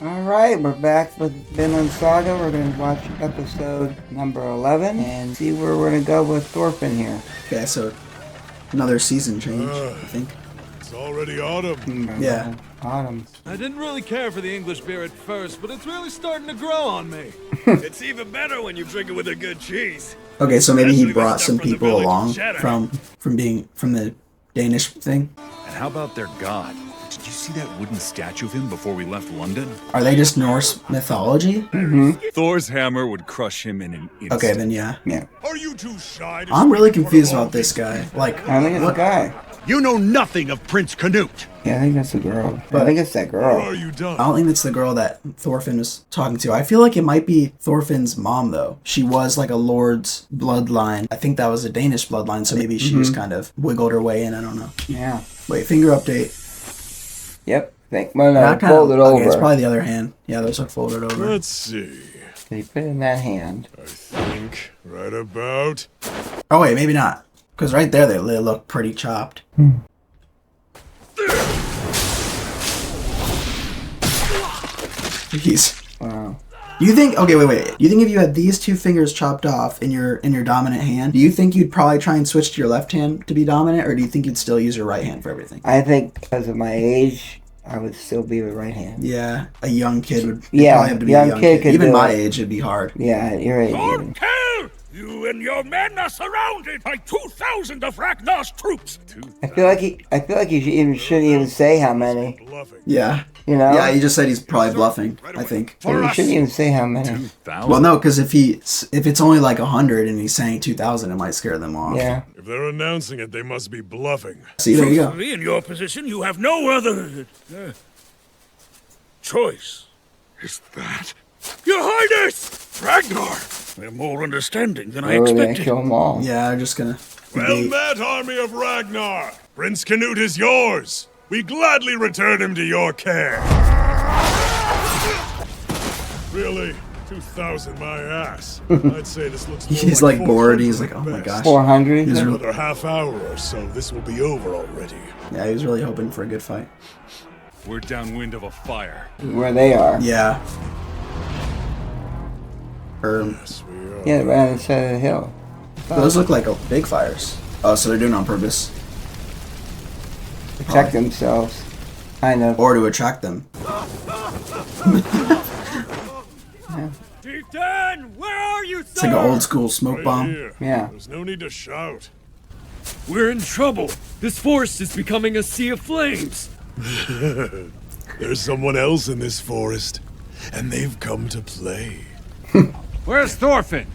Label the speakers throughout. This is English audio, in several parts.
Speaker 1: Alright, we're back with Vinland Saga. We're going to watch episode number 11 and see where we're going to go with Thorfinn here.
Speaker 2: Okay, so another season change, I think.
Speaker 3: It's already autumn.
Speaker 2: Yeah.
Speaker 1: Autumn.
Speaker 4: I didn't really care for the English beer at first, but it's really starting to grow on me.
Speaker 3: It's even better when you drink it with a good cheese.
Speaker 2: Okay, so maybe he
Speaker 3: Especially
Speaker 2: brought
Speaker 3: with
Speaker 2: some
Speaker 3: stuff from the
Speaker 2: people
Speaker 3: village
Speaker 2: along
Speaker 3: of Cheddar.
Speaker 2: from the Danish thing.
Speaker 5: And how about their god? Did you see that wooden statue of him before we left London?
Speaker 2: Are they just Norse mythology?
Speaker 5: Thor's hammer would crush him in an instant.
Speaker 2: Okay, then yeah.
Speaker 1: Yeah.
Speaker 3: Are you too shy to
Speaker 2: I'm really
Speaker 3: speak for
Speaker 2: confused
Speaker 3: all
Speaker 2: about this guy. Like,
Speaker 1: I think it's a guy.
Speaker 6: You know nothing of Prince Canute.
Speaker 1: Yeah, I think that's the girl. I
Speaker 2: But-
Speaker 1: think it's that
Speaker 3: Or
Speaker 1: girl.
Speaker 3: are you done?
Speaker 2: I don't think that's the girl that Thorfinn was talking to. I feel like it might be Thorfinn's mom, though. She was like a lord's bloodline. I think that was a Danish bloodline, so maybe she just kind of wiggled her way in. I don't know.
Speaker 1: Yeah.
Speaker 2: Wait, finger update.
Speaker 1: Yep. Well, no,
Speaker 2: That kinda-
Speaker 1: fold it
Speaker 2: okay,
Speaker 1: over.
Speaker 2: it's probably the other hand. Yeah, those are folded over.
Speaker 3: Let's see.
Speaker 1: They put it in that hand.
Speaker 3: I think right about.
Speaker 2: Oh wait, maybe not. Because right there they look pretty chopped. Jeez.
Speaker 1: Wow.
Speaker 2: You think? Okay, wait. You think if you had these two fingers chopped off in your dominant hand, do you think you'd probably try and switch to your left hand to be dominant, or do you think you'd still use your right hand for everything?
Speaker 1: I think because of my age, I would still be with right hand.
Speaker 2: Yeah, a young kid would.
Speaker 1: Yeah,
Speaker 2: probably have to be
Speaker 1: young
Speaker 2: a young
Speaker 1: kid
Speaker 2: kid.
Speaker 1: could
Speaker 2: Even
Speaker 1: do
Speaker 2: my
Speaker 1: it.
Speaker 2: age, it'd be hard.
Speaker 1: Yeah, you're right. Ian.
Speaker 6: Thorkel! You and your men are surrounded by 2,000 of Ragnar's troops.
Speaker 1: I feel like he shouldn't even say how many.
Speaker 3: Bluffing.
Speaker 2: Yeah.
Speaker 1: You know?
Speaker 2: Yeah, he just said he's probably bluffing. I think.
Speaker 1: But he shouldn't even say how many.
Speaker 2: Well, no, because if it's only like 100 and he's saying 2,000, it might scare them off.
Speaker 1: Yeah.
Speaker 3: If they're announcing it, they must be bluffing.
Speaker 2: See, there you go.
Speaker 6: Truthfully, in your position, you have no other choice. Is that Your Highness? Ragnar! They're more understanding than I
Speaker 1: Or they
Speaker 6: expected.
Speaker 1: kill them all.
Speaker 2: Yeah, I'm just gonna.
Speaker 3: Well
Speaker 2: debate.
Speaker 3: met, army of Ragnar! Prince Canute is yours! We gladly return him to your care. Really? 2,000 my ass. I'd say this looks more
Speaker 2: He's like bored. He's like, oh my
Speaker 3: best.
Speaker 2: gosh.
Speaker 1: 400.
Speaker 2: He's
Speaker 3: Another half hour or so, this will be over already.
Speaker 2: Yeah, he was really hoping for a good fight.
Speaker 5: We're downwind of a fire.
Speaker 1: Where they are.
Speaker 2: Yeah.
Speaker 3: Yes, we are.
Speaker 1: Yeah, right on the side of the hill.
Speaker 2: Those look like big fires. Oh, so they're doing it on purpose.
Speaker 1: Protect themselves. Kind of.
Speaker 2: Or to attract them.
Speaker 6: Chieftain, where are you, sir?
Speaker 2: It's like an old school smoke
Speaker 3: Right
Speaker 2: bomb.
Speaker 3: here.
Speaker 1: Yeah.
Speaker 3: There's no need to shout.
Speaker 4: We're in trouble. This forest is becoming a sea of flames.
Speaker 3: There's someone else in this forest, and they've come to play.
Speaker 4: Where's Thorfinn?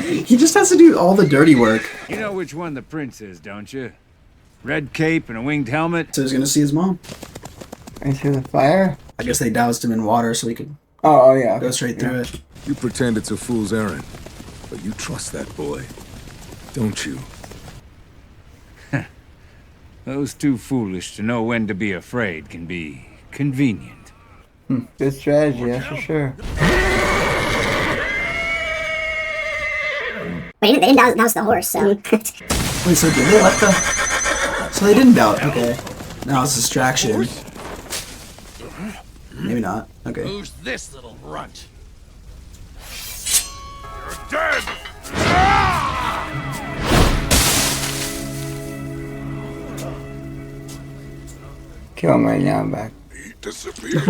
Speaker 2: He just has to do all the dirty work.
Speaker 7: You know which one the prince is, don't you? Red cape and a winged helmet.
Speaker 2: So he's gonna see his mom.
Speaker 1: Right through the fire?
Speaker 2: I guess they doused him in water so he could
Speaker 1: Oh yeah.
Speaker 2: go straight through it.
Speaker 8: You pretend it's a fool's errand, but you trust that boy, don't you?
Speaker 7: Those too foolish to know when to be afraid can be convenient.
Speaker 1: Good strategy, that's for sure.
Speaker 9: Wait, they didn't douse the horse, so.
Speaker 2: Wait, so did they let the... So they didn't doubt, okay. Now it's distraction. Maybe not. Okay.
Speaker 6: Who's this little runt? You're dead!
Speaker 1: Kill him right now, I'm back.
Speaker 3: He disappeared.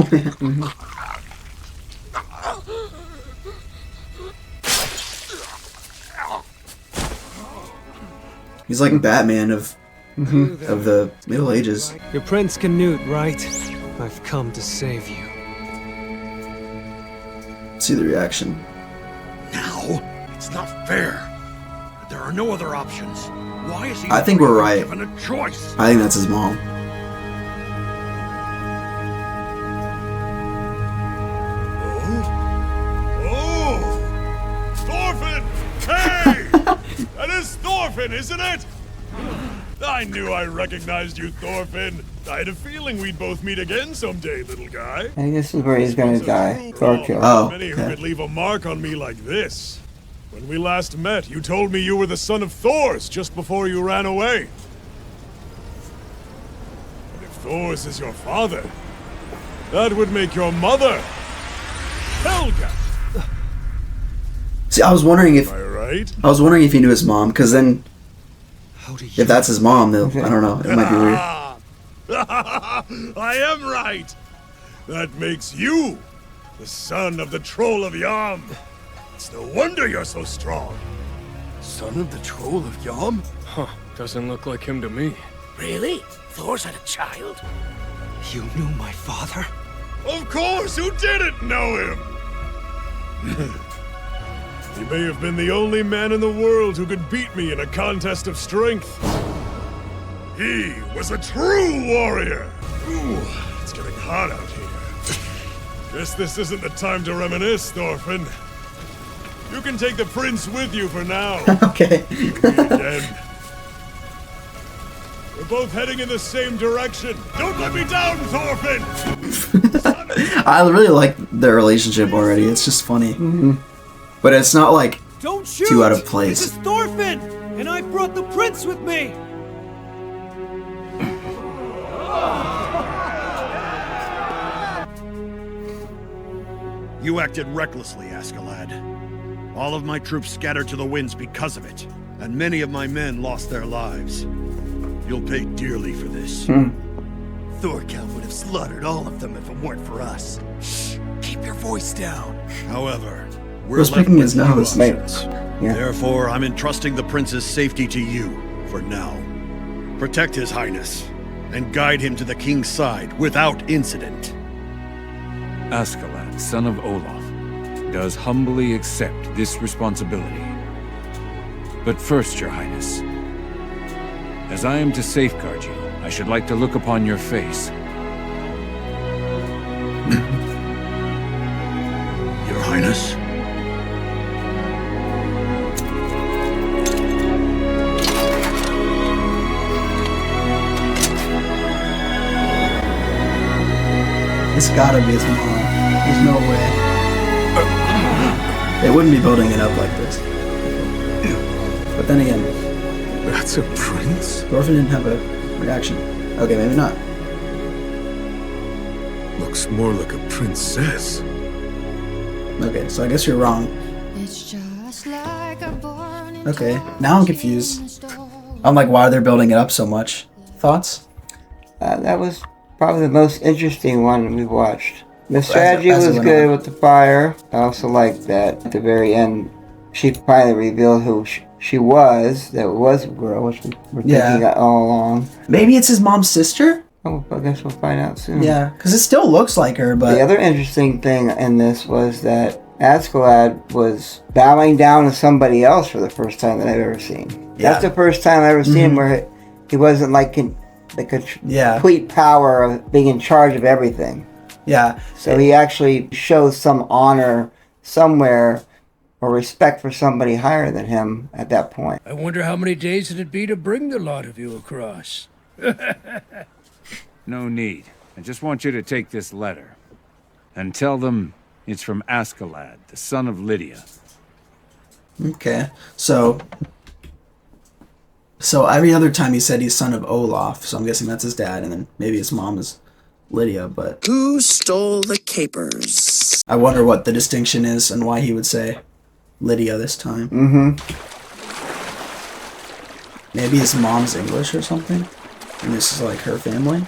Speaker 2: He's like Batman of the Middle Ages.
Speaker 10: You're Prince Canute, right? I've come to save you.
Speaker 2: See the reaction.
Speaker 6: Now? It's not fair. There are no other options. Why is he
Speaker 2: I think we're right.
Speaker 6: given a choice?
Speaker 2: I think that's his mom.
Speaker 3: Oh! Thorfinn! Hey! That is Thorfinn, isn't it? I knew I recognized you, Thorfinn. I had a feeling we'd both meet again someday, little guy.
Speaker 1: I think this is where he's gonna die. Thorkill.
Speaker 2: Oh,
Speaker 3: Many who
Speaker 2: okay.
Speaker 3: could leave a mark on me like this. When we last met, you told me you were the son of Thor's just before you ran away. And if Thor's is your father, That would make your mother Helga.
Speaker 2: See, I was wondering if
Speaker 3: Am I right?
Speaker 2: he knew his mom, because then
Speaker 10: How do you...
Speaker 2: if that's his mom, then I don't know. It might be weird.
Speaker 3: I am right. That makes you the son of the troll of Yam. It's no wonder you're so strong.
Speaker 6: Son of the troll of Yam?
Speaker 10: Huh. Doesn't look like him to me.
Speaker 6: Really? Thor's had a child?
Speaker 10: You knew my father?
Speaker 3: Of course, who didn't know him? He may have been the only man in the world who could beat me in a contest of strength. He was a true warrior. Ooh, it's getting hot out here. Guess this isn't the time to reminisce, Thorfinn. You can take the prince with you for now.
Speaker 2: Okay.
Speaker 3: Meet again. We're both heading in the same direction. Don't let me down, Thorfinn!
Speaker 2: I really like their relationship already. It's just funny. But it's not like
Speaker 4: Don't shoot!
Speaker 2: too out of place.
Speaker 4: This is Thorfinn, and I brought the prince with me.
Speaker 11: You acted recklessly, Askeladd. All of my troops scattered to the winds because of it, and many of my men lost their lives. You'll pay dearly for this.
Speaker 6: Thorkel would have slaughtered all of them if it weren't for us. Shh, keep your voice down.
Speaker 11: However, we're
Speaker 2: Who's
Speaker 11: left
Speaker 2: picking
Speaker 11: with
Speaker 2: his
Speaker 11: few
Speaker 2: nose?
Speaker 11: options.
Speaker 1: Yeah.
Speaker 11: Therefore, I'm entrusting the prince's safety to you, for now. Protect his highness, and guide him to the king's side without incident.
Speaker 7: Askeladd, son of Olaf, does humbly accept this responsibility. But first, your highness, as I am to safeguard you, I should like to look upon your face.
Speaker 11: Your highness?
Speaker 2: It's gotta be his mom. There's no way. They wouldn't be building it up like this. But then again,
Speaker 8: That's a prince?
Speaker 2: Thorfinn didn't have a reaction. Okay, maybe not.
Speaker 8: Looks more like a princess.
Speaker 2: Okay, so I guess you're wrong. Okay, now I'm confused. I'm like, why they're building it up so much? Thoughts?
Speaker 1: That was probably the most interesting one we've watched. The strategy
Speaker 2: as it
Speaker 1: was
Speaker 2: went
Speaker 1: good
Speaker 2: on.
Speaker 1: with the fire. I also liked that at the very end, she finally revealed who she was. That it was a girl, which we were thinking all along.
Speaker 2: Maybe it's his mom's sister?
Speaker 1: Oh, I guess we'll find out soon.
Speaker 2: Yeah, because it still looks like her, but...
Speaker 1: The other interesting thing in this was that Askeladd was bowing down to somebody else for the first time that I've ever seen.
Speaker 2: Yeah.
Speaker 1: That's the first time I've ever seen him where he wasn't like in the complete power of being in charge of everything.
Speaker 2: Yeah.
Speaker 1: So he actually shows some honor somewhere or respect for somebody higher than him at that point.
Speaker 6: I wonder how many days it'd be to bring the lot of you across.
Speaker 7: No need. I just want you to take this letter and tell them it's from Askeladd, the son of Lydia.
Speaker 2: Okay, so every other time he said he's son of Olaf, so I'm guessing that's his dad, and then maybe his mom is Lydia, but...
Speaker 12: Who stole the capers?
Speaker 2: I wonder what the distinction is and why he would say Lydia this time. Maybe his mom's English or something, and this is like her family?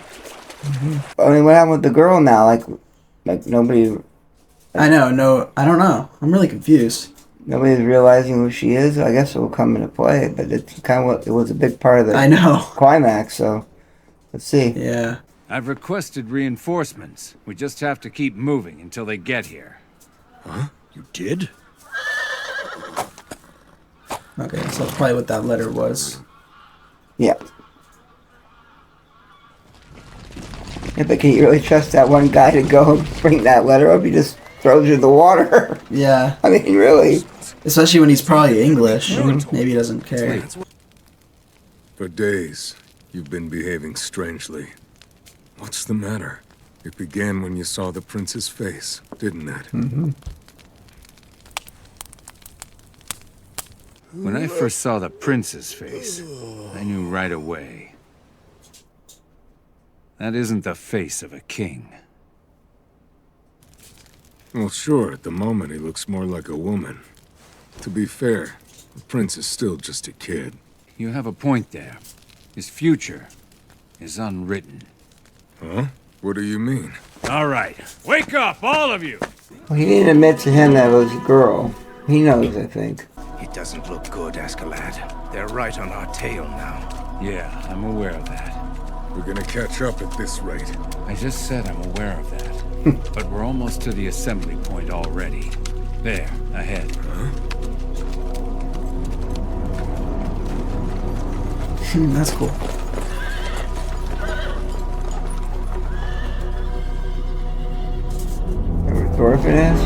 Speaker 1: I mean, what happened with the girl now? Like nobody...
Speaker 2: I don't know. I'm really confused.
Speaker 1: Nobody's realizing who she is. I guess it will come into play, but it's kind of what it was a big part of the climax. So let's see.
Speaker 2: Yeah.
Speaker 7: I've requested reinforcements. We just have to keep moving until they get here.
Speaker 11: Huh? You did?
Speaker 2: Okay, so that's probably what that letter was.
Speaker 1: Yeah. Yeah, but can you really trust that one guy to go and bring that letter up? He just throws you in the water.
Speaker 2: Yeah.
Speaker 1: I mean, really.
Speaker 2: Especially when he's probably English. Maybe he doesn't care.
Speaker 8: For days, you've been behaving strangely. What's the matter? It began when you saw the prince's face, didn't it?
Speaker 7: When I first saw the prince's face, I knew right away. That isn't the face of a king.
Speaker 8: Well, sure, at the moment he looks more like a woman. To be fair, the prince is still just a kid.
Speaker 7: You have a point there. His future is unwritten.
Speaker 8: Huh? What do you mean?
Speaker 7: All right, wake up, all of you!
Speaker 1: Well, he didn't admit to him that it was a girl. He knows, I think.
Speaker 13: It doesn't look good, Askeladd. They're right on our tail now.
Speaker 7: Yeah, I'm aware of that.
Speaker 8: We're gonna catch up at this rate.
Speaker 7: I just said I'm aware of that. But we're almost to the assembly point already. There, ahead.
Speaker 8: Huh?
Speaker 2: That's cool.
Speaker 1: Whoever Thorfinn is?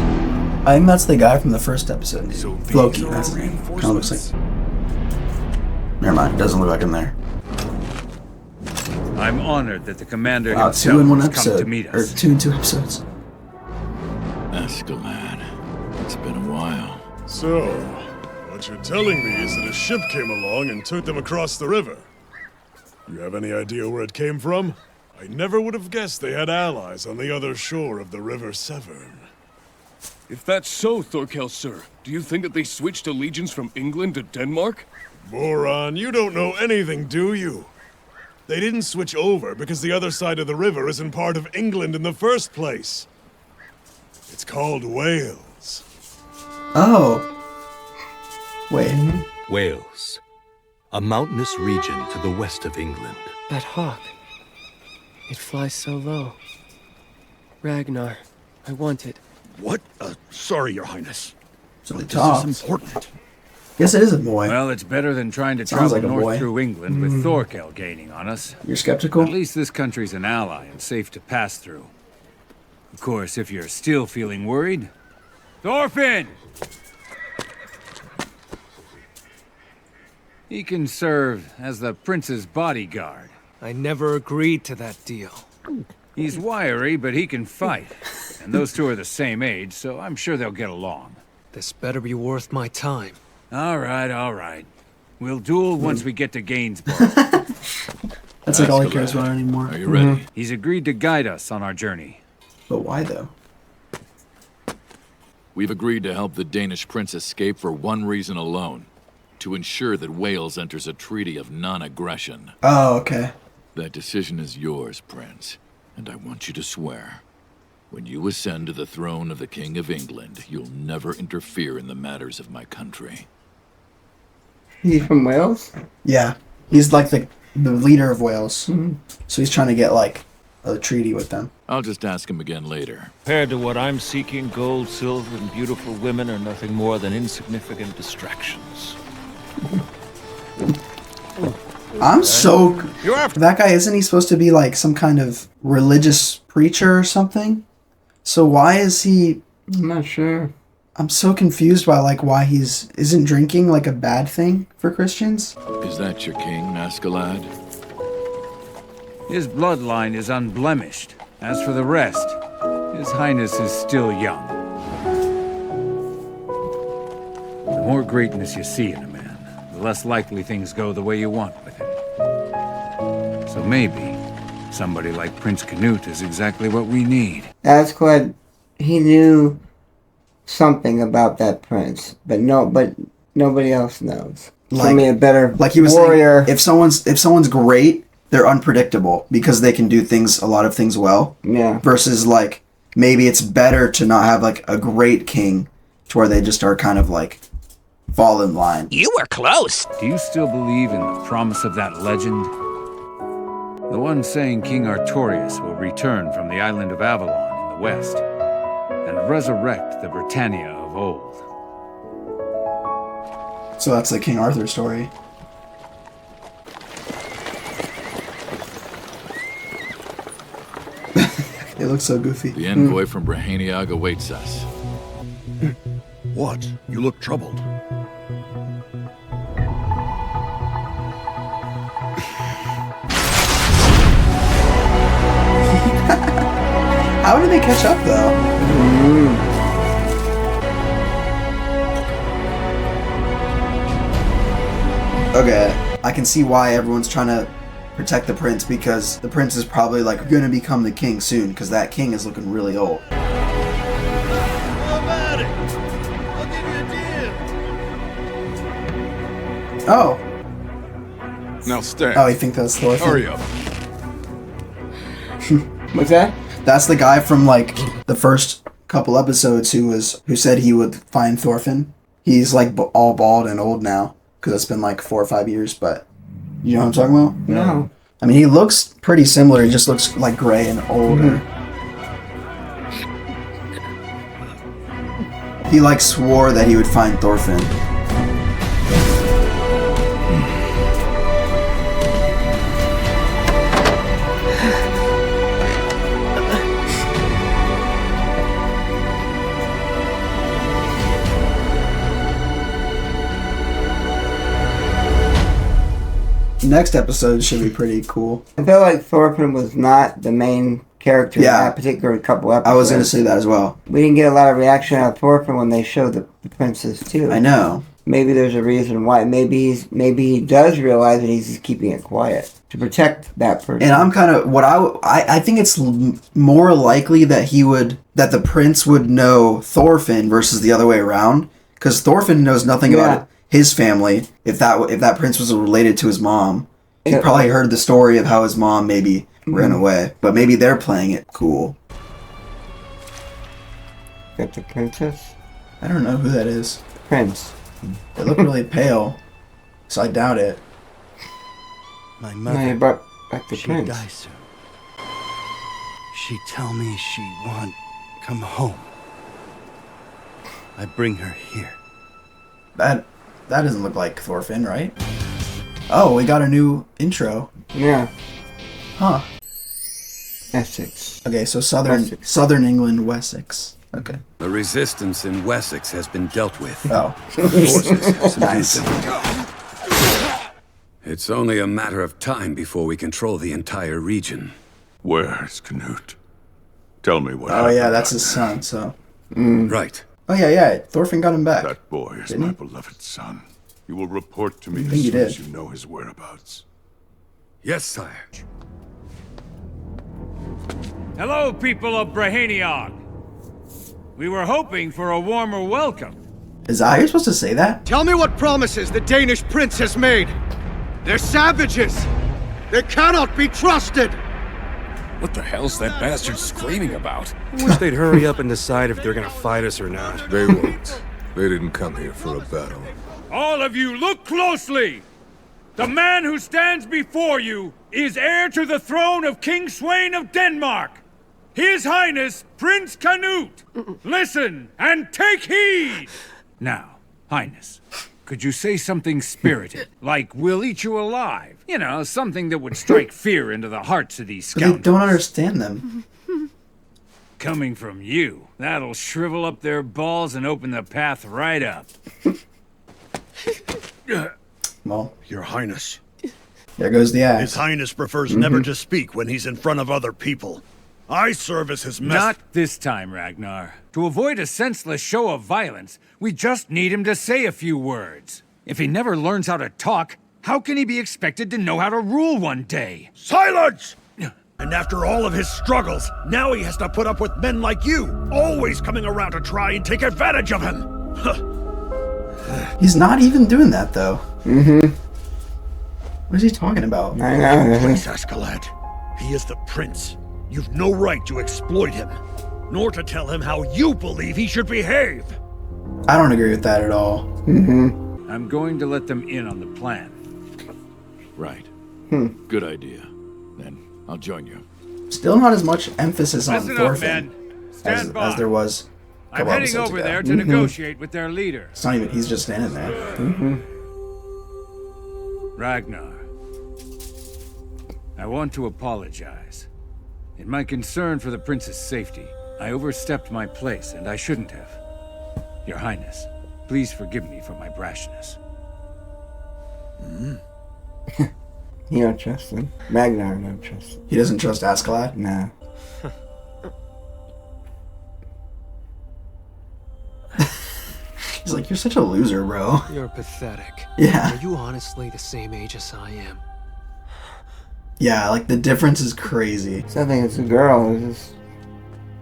Speaker 2: I think that's the guy from the first episode.
Speaker 5: So
Speaker 2: Floki, that's his name. Kind of looks like... Never mind, it doesn't look like him there.
Speaker 7: I'm honored that the commander
Speaker 2: Wow,
Speaker 7: himself
Speaker 2: 2 in 1
Speaker 7: has come
Speaker 2: episode.
Speaker 7: to meet
Speaker 2: Or
Speaker 7: us.
Speaker 2: 2 in 2 episodes.
Speaker 6: Askeladd, it's been a while.
Speaker 3: So, what you're telling me is that a ship came along and took them across the river. You have any idea where it came from? I never would have guessed they had allies on the other shore of the River Severn.
Speaker 14: If that's so, Thorkel, sir, do you think that they switched allegiance from England to Denmark?
Speaker 3: Moron, you don't know anything, do you? They didn't switch over because the other side of the river isn't part of England in the first place. It's called Wales.
Speaker 2: Oh. Wait.
Speaker 15: Wales. A mountainous region to the west of England.
Speaker 10: That hawk. It flies so low. Ragnar, I want it.
Speaker 11: What? Sorry, Your Highness.
Speaker 2: So
Speaker 11: But
Speaker 2: he
Speaker 11: this
Speaker 2: talks.
Speaker 11: is important.
Speaker 2: Yes, it is a boy.
Speaker 7: Well, it's better than trying to
Speaker 2: Sounds
Speaker 7: travel
Speaker 2: like a
Speaker 7: north
Speaker 2: boy.
Speaker 7: through England with Thorkel gaining on us.
Speaker 2: You're skeptical?
Speaker 7: At least this country's an ally and safe to pass through. Of course, if you're still feeling worried... Thorfinn! He can serve as the prince's bodyguard.
Speaker 10: I never agreed to that deal.
Speaker 7: He's wiry, but he can fight. And those two are the same age, so I'm sure they'll get along.
Speaker 10: This better be worth my time.
Speaker 7: All right. We'll duel once we get to Gainsborough.
Speaker 2: That's like all he cares about anymore.
Speaker 5: Are you ready?
Speaker 7: He's agreed to guide us on our journey.
Speaker 2: But why, though?
Speaker 5: We've agreed to help the Danish prince escape for one reason alone. To ensure that Wales enters a treaty of non-aggression.
Speaker 2: Oh, okay.
Speaker 5: That decision is yours, Prince. And I want you to swear. When you ascend to the throne of the King of England, you'll never interfere in the matters of my country.
Speaker 1: He's from Wales?
Speaker 2: Yeah. He's like the leader of Wales. Mm-hmm. So he's trying to get like a treaty with them.
Speaker 5: I'll just ask him again later.
Speaker 16: Compared to what I'm seeking, gold, silver, and beautiful women are nothing more than insignificant distractions.
Speaker 2: I'm so... That guy, isn't he supposed to be like some kind of religious preacher or something? So why is he...
Speaker 1: I'm not sure.
Speaker 2: I'm so confused by like why isn't drinking like a bad thing for Christians?
Speaker 5: Is that your king, Askeladd?
Speaker 7: His bloodline is unblemished. As for the rest, His Highness is still young. The more greatness you see in a man, the less likely things go the way you want with him. So maybe somebody like Prince Canute is exactly what we need.
Speaker 1: Askeladd, he knew something about that prince, but nobody else knows.
Speaker 2: Like,
Speaker 1: I mean, a better
Speaker 2: like he was
Speaker 1: warrior.
Speaker 2: Saying, if someone's great, they're unpredictable because they can do a lot of things well.
Speaker 1: Yeah.
Speaker 2: Versus like maybe it's better to not have like a great king, to where they just are kind of like fall in line.
Speaker 13: You were close.
Speaker 7: Do you still believe in the promise of that legend? The one saying King Artorius will return from the island of Avalon in the west and resurrect the Britannia of old.
Speaker 2: So that's the King Arthur story. It looks so goofy.
Speaker 5: The envoy from Brahaniag awaits us.
Speaker 11: What? You look troubled.
Speaker 2: How did they catch up, though? Okay, I can see why everyone's trying to protect the prince, because the prince is probably like going to become the king soon, because that king is looking really old.
Speaker 11: How about it? I'll give you a deal.
Speaker 2: Oh.
Speaker 8: Now stand.
Speaker 2: Oh, you think that's Thorfinn?
Speaker 8: Hurry up.
Speaker 1: What's that?
Speaker 2: That's the guy from like the first couple episodes who said he would find Thorfinn. He's like all bald and old now because it's been like 4 or 5 years. But you know what I'm talking about?
Speaker 1: No.
Speaker 2: I mean, he looks pretty similar. He just looks like gray and older. He like swore that he would find Thorfinn. Next episode should be pretty cool.
Speaker 1: I felt like Thorfinn was not the main character in that particular couple episodes.
Speaker 2: I was going to say that as well.
Speaker 1: We didn't get a lot of reaction out of Thorfinn when they showed the princess too.
Speaker 2: I know.
Speaker 1: Maybe there's a reason why. Maybe he does realize that he's just keeping it quiet to protect that person.
Speaker 2: And I'm kind of I think it's more likely that that the prince would know Thorfinn versus the other way around, because Thorfinn knows nothing about his family. If that prince was related to his mom, he probably heard the story of how his mom maybe ran away. But maybe they're playing it cool.
Speaker 1: Got the princess?
Speaker 2: I don't know who that is.
Speaker 1: Prince.
Speaker 2: They look really pale, so I doubt it.
Speaker 17: My mother,
Speaker 1: No, you brought back the
Speaker 17: she
Speaker 1: prince.
Speaker 17: died soon. She tell me she want come home. I bring her here.
Speaker 2: That doesn't look like Thorfinn, right? Oh, we got a new intro.
Speaker 1: Yeah.
Speaker 2: Huh.
Speaker 1: Essex.
Speaker 2: Okay, so southern England, Wessex. Okay.
Speaker 18: The resistance in Wessex has been dealt with.
Speaker 2: Oh.
Speaker 18: Forces have
Speaker 2: Nice.
Speaker 18: subdued them. It's only a matter of time before we control the entire region.
Speaker 6: Where's Canute? Tell me what
Speaker 2: Oh
Speaker 6: happened.
Speaker 2: yeah, that's his son. So.
Speaker 18: Right.
Speaker 2: Oh yeah. Thorfinn got him back.
Speaker 6: That boy is
Speaker 2: Didn't
Speaker 6: my
Speaker 2: he?
Speaker 6: beloved son. You will report to me
Speaker 2: I
Speaker 6: as
Speaker 2: think he
Speaker 6: soon as
Speaker 2: did.
Speaker 6: you know his whereabouts.
Speaker 18: Yes, sire.
Speaker 19: Hello, people of Brahaniog. We were hoping for a warmer welcome.
Speaker 2: Is that how you're supposed to say that?
Speaker 20: Tell me what promises the Danish prince has made. They're savages. They cannot be trusted.
Speaker 14: What the hell's that bastard screaming about?
Speaker 21: I wish they'd hurry up and decide if they're gonna fight us or not.
Speaker 8: They won't. They didn't come here for a battle.
Speaker 19: All of you, look closely! The man who stands before you is heir to the throne of King Sweyn of Denmark. His Highness, Prince Canute. Listen and take heed! Now, Highness, could you say something spirited, like we'll eat you alive? You know, something that would strike fear into the hearts of these
Speaker 2: But they
Speaker 19: scoundrels.
Speaker 2: don't understand them.
Speaker 19: Coming from you, that'll shrivel up their balls and open the path right up.
Speaker 2: Well,
Speaker 11: Your Highness.
Speaker 2: there goes the axe.
Speaker 11: His Highness prefers never to speak when he's in front of other people. I serve as his
Speaker 19: Not this time, Ragnar. To avoid a senseless show of violence, we just need him to say a few words. If he never learns how to talk, how can he be expected to know how to rule one day?
Speaker 11: Silence! And after all of his struggles, now he has to put up with men like you, always coming around to try and take advantage of him.
Speaker 2: He's not even doing that though.
Speaker 1: Mm-hmm.
Speaker 2: What is he talking about?
Speaker 1: I know.
Speaker 11: Please, Askeladd. He is the prince. You've no right to exploit him, nor to tell him how you believe he should behave.
Speaker 2: I don't agree with that at all.
Speaker 1: Mm-hmm.
Speaker 19: I'm going to let them in on the plan.
Speaker 5: Right.
Speaker 1: Hmm.
Speaker 5: Good idea. Then I'll join you.
Speaker 2: Still not as much emphasis on
Speaker 19: Listen up,
Speaker 2: Thorfinn
Speaker 19: men. Stand by.
Speaker 2: as there was a
Speaker 19: I'm
Speaker 2: couple
Speaker 19: heading
Speaker 2: episodes
Speaker 19: over
Speaker 2: ago.
Speaker 19: there to negotiate with their leader.
Speaker 2: It's not even, he's just standing there.
Speaker 1: Mm-hmm.
Speaker 19: Ragnar, I want to apologize. In my concern for the prince's safety, I overstepped my place, and I shouldn't have. Your Highness, please forgive me for my brashness.
Speaker 1: You don't trust him. Ragnar don't trust him.
Speaker 2: He doesn't trust Askeladd?
Speaker 1: No.
Speaker 2: He's like, you're such a loser, bro.
Speaker 10: You're pathetic.
Speaker 2: Yeah.
Speaker 10: Are you honestly the same age as I am?
Speaker 2: Yeah, like the difference is crazy.
Speaker 1: Something it's a girl. It's just...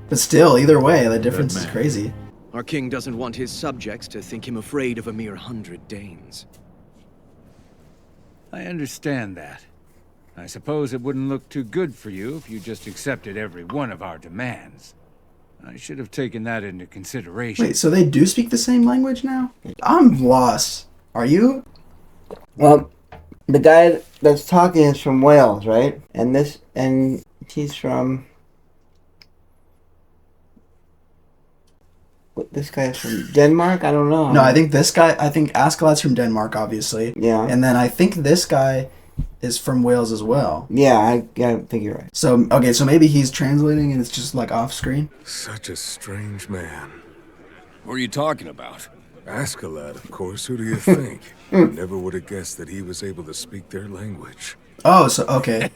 Speaker 2: But still, either way, the difference is crazy.
Speaker 9: Our king doesn't want his subjects to think him afraid of a mere 100 Danes.
Speaker 7: I understand that. I suppose it wouldn't look too good for you if you just accepted every one of our demands. I should have taken that into consideration.
Speaker 2: Wait, so they do speak the same language now? I'm lost. Are you?
Speaker 1: Well, the guy that's talking is from Wales, right? And he's from... This guy's from Denmark? I don't know.
Speaker 2: No, I think Askeladd's from Denmark, obviously.
Speaker 1: Yeah.
Speaker 2: And then I think this guy is from Wales as well.
Speaker 1: Yeah, I think you're right.
Speaker 2: So, okay, so maybe he's translating and it's just like off screen?
Speaker 8: Such a strange man.
Speaker 14: What are you talking about?
Speaker 8: Askeladd, of course. Who do you think? Never would have guessed that he was able to speak their language.
Speaker 2: Oh, so, okay.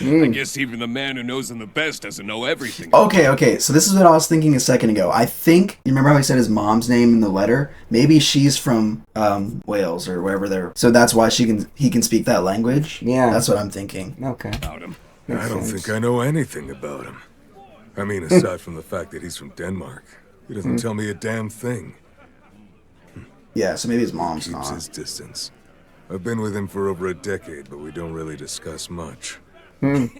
Speaker 14: I guess even the man who knows them the best doesn't know everything.
Speaker 2: Okay. So this is what I was thinking a second ago. I think, you remember how he said his mom's name in the letter? Maybe she's from Wales or wherever they're... So that's why he can speak that language?
Speaker 1: Yeah.
Speaker 2: That's what I'm thinking.
Speaker 1: Okay.
Speaker 14: About him.
Speaker 8: I don't think I know anything about him. I mean, aside from the fact that he's from Denmark. He doesn't tell me a damn thing.
Speaker 2: Yeah, so maybe his mom's
Speaker 8: Keeps
Speaker 2: not.
Speaker 8: his distance. I've been with him for over a decade, but we don't really discuss much.
Speaker 2: Maybe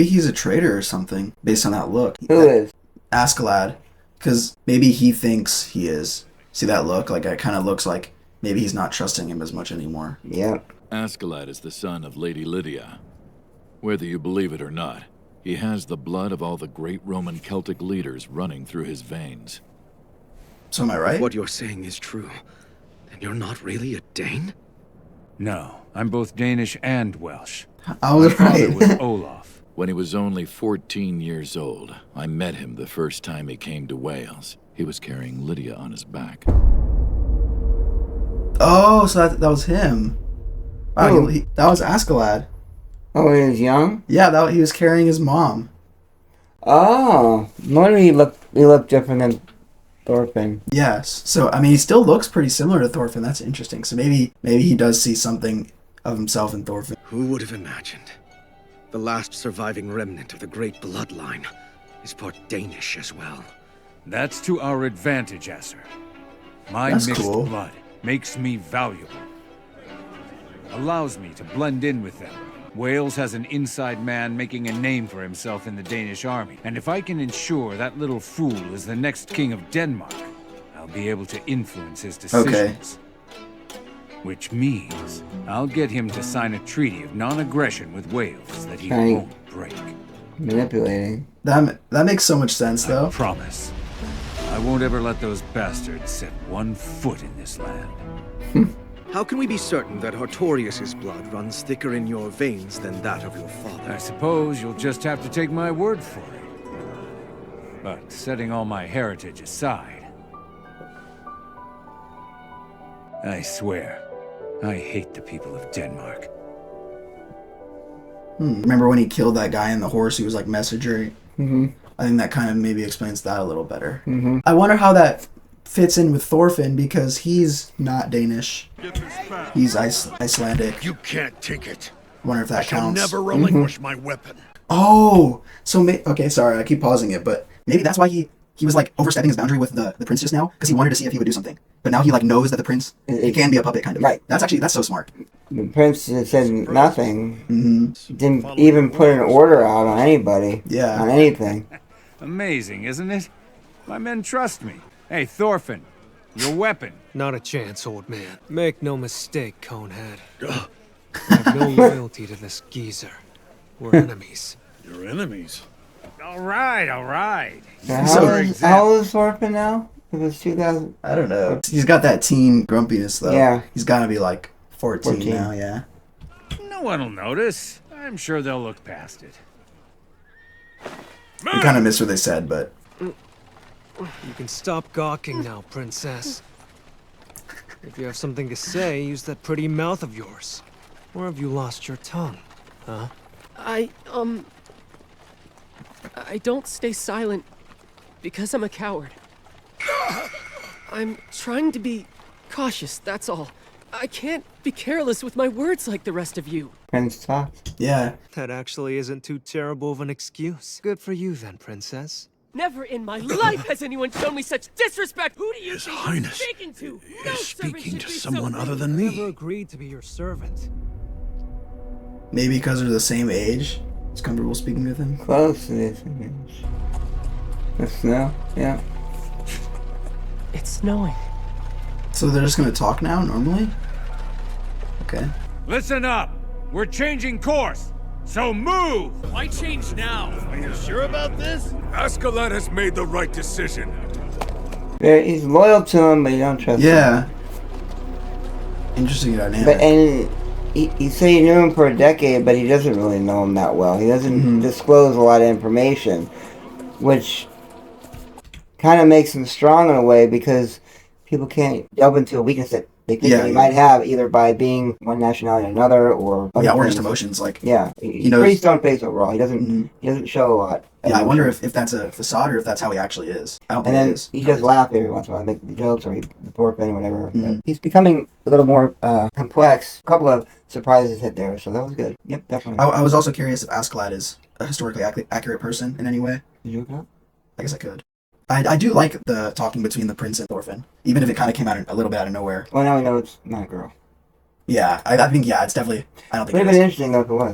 Speaker 2: he's a traitor or something, based on that look.
Speaker 1: Who is?
Speaker 2: Askeladd. Because maybe he thinks he is. See that look? Like, it kind of looks like maybe he's not trusting him as much anymore.
Speaker 1: Yep.
Speaker 5: Askeladd is the son of Lady Lydia. Whether you believe it or not, he has the blood of all the great Roman Celtic leaders running through his veins.
Speaker 2: So am I right?
Speaker 9: If what you're saying is true, then you're not really a Dane?
Speaker 7: No, I'm both Danish and Welsh.
Speaker 2: I was
Speaker 7: My
Speaker 2: right.
Speaker 7: father was Olaf.
Speaker 5: When he was only 14 years old, I met him the first time he came to Wales. He was carrying Lydia on his back.
Speaker 2: Oh, so that was him. Wow, that was Askeladd.
Speaker 1: Oh, he was young?
Speaker 2: Yeah, he was carrying his mom.
Speaker 1: Oh, no wonder he looked different than Thorfinn.
Speaker 2: Yes. So, I mean, he still looks pretty similar to Thorfinn. That's interesting. So maybe he does see something of himself in Thorfinn.
Speaker 9: Who would have imagined? The last surviving remnant of the great bloodline is part Danish as well.
Speaker 7: That's to our advantage, Asser. My
Speaker 2: That's
Speaker 7: mixed
Speaker 2: cool.
Speaker 7: blood makes me valuable. Allows me to blend in with them. Wales has an inside man making a name for himself in the Danish army. And if I can ensure that little fool is the next king of Denmark, I'll be able to influence his decisions. Which means I'll get him to sign a treaty of non-aggression with Wales that he won't break.
Speaker 1: Manipulating.
Speaker 2: That makes so much sense, though.
Speaker 7: I promise. I won't ever let those bastards set one foot in this land.
Speaker 9: How can we be certain that Artorius' blood runs thicker in your veins than that of your father?
Speaker 7: I suppose you'll just have to take my word for it. But setting all my heritage aside, I swear, I hate the people of Denmark.
Speaker 2: Remember when he killed that guy in the horse who was like messenger?
Speaker 1: Mm-hmm.
Speaker 2: I think that kind of maybe explains that a little better.
Speaker 1: Mm-hmm.
Speaker 2: I wonder how that fits in with Thorfinn because he's not Danish. He's Icelandic.
Speaker 11: You can't take it.
Speaker 2: I wonder if that
Speaker 11: I shall
Speaker 2: counts.
Speaker 11: never relinquish my weapon.
Speaker 2: Oh, so okay, sorry, I keep pausing it, but maybe that's why he was like overstepping his boundary with the prince just now because he wanted to see if he would do something. But now he like knows that the prince he can be a puppet kind of.
Speaker 1: Right.
Speaker 2: That's so smart.
Speaker 1: The prince said nothing.
Speaker 2: Mm-hmm.
Speaker 1: Didn't even put an order out on anybody.
Speaker 2: Yeah.
Speaker 1: On anything.
Speaker 7: Amazing, isn't it? My men trust me. Hey, Thorfinn, your weapon.
Speaker 10: Not a chance, old man. Make no mistake, Conehead. I have no loyalty to this geezer. We're enemies.
Speaker 11: You're enemies?
Speaker 7: All right.
Speaker 1: How old is Thorfinn now? It was 2000.
Speaker 2: I don't know. He's got that teen grumpiness though.
Speaker 1: Yeah.
Speaker 2: He's got to be like 14 now. Yeah.
Speaker 7: No one will notice. I'm sure they'll look past it.
Speaker 2: I kind of missed what they said, but
Speaker 10: You can stop gawking now, princess. If you have something to say, use that pretty mouth of yours. Or have you lost your tongue, huh?
Speaker 22: I don't stay silent because I'm a coward. I'm trying to be cautious, that's all. I can't be careless with my words like the rest of you.
Speaker 1: Prince talked.
Speaker 2: Yeah.
Speaker 10: That actually isn't too terrible of an excuse. Good for you then, princess.
Speaker 22: Never in my life has anyone shown me such disrespect! Who do you
Speaker 11: His
Speaker 22: think
Speaker 11: Highness
Speaker 22: you're speaking to?
Speaker 11: is
Speaker 22: servant
Speaker 11: speaking
Speaker 22: should
Speaker 11: to
Speaker 22: be
Speaker 11: someone
Speaker 22: so
Speaker 11: other
Speaker 22: rude.
Speaker 11: than
Speaker 10: Never
Speaker 11: me.
Speaker 10: agreed to be your servant.
Speaker 2: Maybe because they're the same age, it's comfortable speaking with him.
Speaker 1: Close to this. The snow, yeah.
Speaker 22: It's snowing.
Speaker 2: So they're just gonna talk now, normally? Okay.
Speaker 19: Listen up! We're changing course! So move!
Speaker 6: Why change now? Are you sure about this?
Speaker 3: Askeladd has made the right decision.
Speaker 1: He's loyal to him, but you don't trust him.
Speaker 2: Yeah. Interesting dynamic.
Speaker 1: But and he said he knew him for a decade, but he doesn't really know him that well. He doesn't disclose a lot of information, which kind of makes him strong in a way because people can't delve into a weakness that they think that he might have either by being one nationality or another, or
Speaker 2: or just emotions. Like
Speaker 1: he's
Speaker 2: knows,
Speaker 1: pretty stone faced overall. He doesn't show a lot.
Speaker 2: Yeah, I wonder if that's a facade or if that's how he actually is. I don't think
Speaker 1: and
Speaker 2: it
Speaker 1: then
Speaker 2: is.
Speaker 1: he just laugh every once in a while, make the jokes or the Thorfinn or whatever. He's becoming a little more complex. A couple of surprises hit there, so that was good. Yep, definitely.
Speaker 2: I was also curious if Askeladd is a historically accurate person in any way.
Speaker 1: Did you look it up?
Speaker 2: I guess I could. I do like the talking between the prince and Thorfinn, even if it kind of came out a little bit out of nowhere.
Speaker 1: Well, now we know it's not a girl.
Speaker 2: Yeah, I think it's definitely. I don't think
Speaker 1: it would have been interesting though if it was.